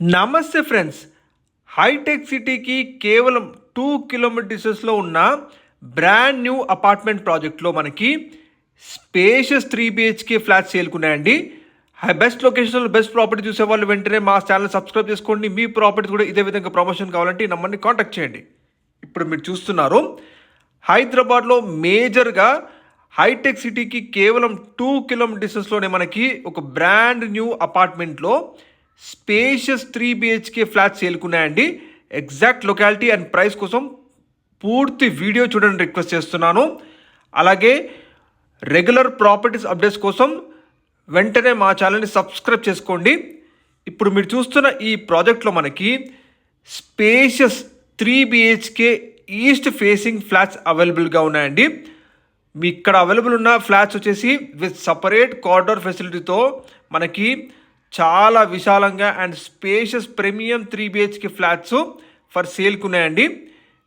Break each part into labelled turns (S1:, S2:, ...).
S1: నమస్తే friends. Hitech సిటీకి కేవలం 2 కిలోమీటర్ డిస్టెన్స్లో ఉన్న బ్రాండ్ న్యూ అపార్ట్మెంట్ ప్రాజెక్ట్లో మనకి స్పేషియస్ 3 బిహెచ్కే ఫ్లాట్స్ చేరుకున్నాయండి. బెస్ట్ లొకేషన్లో బెస్ట్ ప్రాపర్టీ చూసే వాళ్ళు వెంటనే మా ఛానల్ సబ్స్క్రైబ్ చేసుకోండి. మీ ప్రాపర్టీ కూడా ఇదే విధంగా ప్రమోషన్ కావాలంటే ఈ నంబర్ని కాంటాక్ట్ చేయండి. ఇప్పుడు మీరు చూస్తున్నారు హైదరాబాద్లో మేజర్గా హైటెక్ సిటీకి కేవలం 2 కిలోమీటర్ డిస్టెన్స్లోనే మనకి ఒక బ్రాండ్ న్యూ అపార్ట్మెంట్లో స్పేషియస్ 3 బిహెచ్కే ఫ్లాట్స్ చేరుకున్నాయండి. ఎగ్జాక్ట్ లొకాలిటీ అండ్ ప్రైస్ కోసం పూర్తి వీడియో చూడండి రిక్వెస్ట్ చేస్తున్నాను. అలాగే రెగ్యులర్ ప్రాపర్టీస్ అప్డేట్స్ కోసం వెంటనే మా ఛానల్ని సబ్స్క్రైబ్ చేసుకోండి. ఇప్పుడు మీరు చూస్తున్న ఈ ప్రాజెక్ట్లో మనకి spacious 3 BHK east facing flats అవైలబుల్గా ఉన్నాయండి. మీ ఇక్కడ అవైలబుల్ ఉన్న ఫ్లాట్స్ వచ్చేసి విత్ సపరేట్ కారిడార్ ఫెసిలిటీతో మనకి చాలా విశాలంగా and spacious premium 3 BHK flats for సేల్కి ఉన్నాయండి.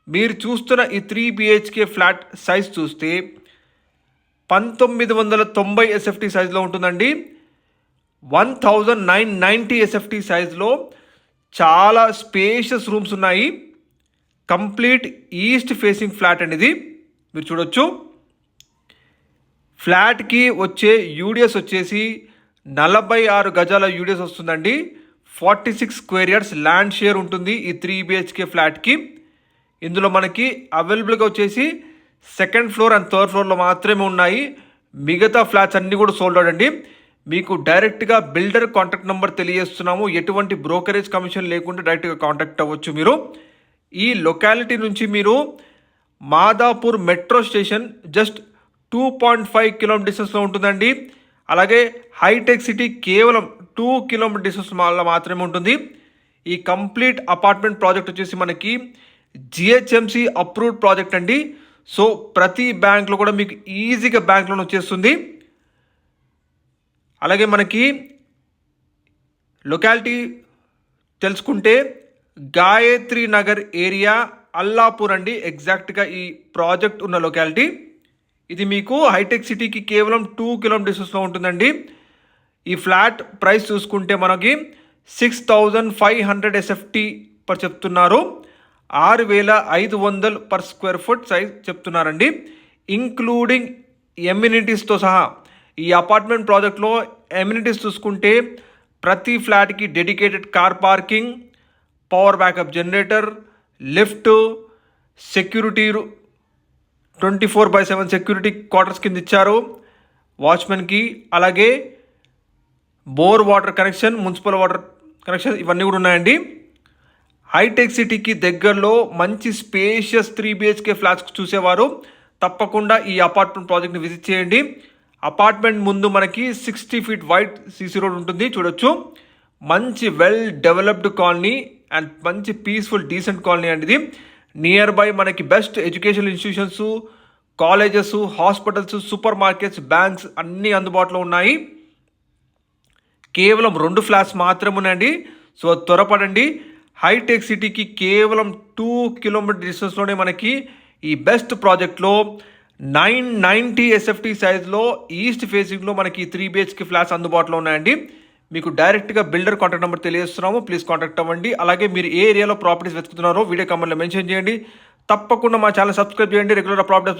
S1: మీరు చూస్తున్న ఈ 3 బిహెచ్కే ఫ్లాట్ సైజ్ చూస్తే 1990 ఎస్ఎఫ్టీ సైజ్లో ఉంటుందండి. 1990 ఎస్ఎఫ్టీ సైజ్లో చాలా స్పేషియస్ రూమ్స్ ఉన్నాయి. కంప్లీట్ ఈస్ట్ ఫేసింగ్ ఫ్లాట్ అనేది మీరు చూడొచ్చు. ఫ్లాట్కి వచ్చే యూడిఎస్ వచ్చేసి 46 గజాల యూడిఎస్ వస్తుందండి. 46 స్క్వేర్ యార్డ్స్ ల్యాండ్ షేర్ ఉంటుంది ఈ 3 బిహెచ్కే ఫ్లాట్కి. ఇందులో మనకి అవైలబుల్గా వచ్చేసి సెకండ్ ఫ్లోర్ అండ్ థర్డ్ ఫ్లోర్లో మాత్రమే ఉన్నాయి. మిగతా ఫ్లాట్స్ అన్నీ కూడా సోల్డ్ అవుట్ అండి. మీకు డైరెక్ట్గా బిల్డర్ కాంటాక్ట్ నెంబర్ తెలియజేస్తున్నాము. ఎటువంటి బ్రోకరేజ్ కమిషన్ లేకుండా డైరెక్ట్గా కాంటాక్ట్ అవ్వచ్చు మీరు. ఈ లొకాలిటీ నుంచి మీరు Madhapur metro station just 2.5 kilometre డిస్టెన్స్లో ఉంటుందండి. అలాగే హైటెక్ సిటీ కేవలం 2 కిలోమీటర్ డిస్టెన్స్ మాత్రమే ఉంటుంది. ఈ కంప్లీట్ అపార్ట్మెంట్ ప్రాజెక్ట్ వచ్చేసి మనకి జిహెచ్ఎంసి అప్రూవ్డ్ ప్రాజెక్ట్ అండి. సో ప్రతి బ్యాంక్లో కూడా మీకు ఈజీగా బ్యాంక్ లోన్ వచ్చేస్తుంది. అలాగే మనకి లొకాలిటీ తెలుసుకుంటే గాయత్రి నగర్ ఏరియా అల్లాపూర్ అండి ఎగ్జాక్ట్గా ఈ ప్రాజెక్ట్ ఉన్న లొకాలిటీ. ఇది మీకు హైటెక్ సిటీకి కేవలం 2 కిలోమీటర్ డిస్టెన్స్లో ఉంటుందండి. ఈ ఫ్లాట్ ప్రైస్ చూసుకుంటే మనకి 6500 ఎస్ఎఫ్టీ పర్ చెప్తున్నారు. 6500 పర్ స్క్వేర్ ఫుట్ సైజ్ చెప్తున్నారండి. ఇంక్లూడింగ్ ఎమ్యూనిటీస్తో సహా ఈ అపార్ట్మెంట్ ప్రాజెక్ట్లో ఎమ్యూనిటీస్ చూసుకుంటే ప్రతి ఫ్లాట్కి dedicated car parking, power backup generator, lift, security 24/7 security quarters కింద ఇచ్చారు వాచ్మెన్కి. అలాగే bore water connection, municipal water connection ఇవన్నీ కూడా ఉన్నాయండి. హైటెక్ సిటీకి దగ్గరలో మంచి స్పేషియస్ 3 బిహెచ్కే ఫ్లాట్స్ చూసేవారు తప్పకుండా ఈ అపార్ట్మెంట్ ప్రాజెక్ట్ని విజిట్ చేయండి. అపార్ట్మెంట్ ముందు మనకి 60 ఫీట్ వైడ్ సీసీ రోడ్ ఉంటుంది చూడొచ్చు. మంచి వెల్ డెవలప్డ్ కాలనీ అండ్ మంచి పీస్ఫుల్ డీసెంట్ కాలనీ అండి ఇది. నియర్ బై మనకి best educational institutions, colleges, hospitals, super markets, banks అన్నీ అందుబాటులో ఉన్నాయి. కేవలం 2 ఫ్లాట్స్ మాత్రమే ఉన్నాయండి. సో త్వరపడండి. హైటెక్ సిటీకి కేవలం 2 కిలోమీటర్ డిస్టెన్స్లోనే మనకి ఈ బెస్ట్ ప్రాజెక్ట్లో 990 ఎస్ఎఫ్టీ సైజ్లో ఈస్ట్ ఫేసింగ్లో మనకి 3 బిహెచ్కే ఫ్లాట్స్ అందుబాటులో ఉన్నాయండి. మీకు డైరెక్ట్గా బిల్డర్ కాంటాక్ట్ నెంబర్ తెలియజేస్తున్నాము. ప్లీజ్ కాంటాక్ట్ అవ్వండి. అలాగే మీరు ఏ ఏరియాలో ప్రాపర్టీస్ వెతుకుతున్నారో వీడియో కామెంట్లో మెన్షన్ చేయండి. తప్పకుండా మా ఛానల్ సబ్స్క్రైబ్ చేయండి. Regular properties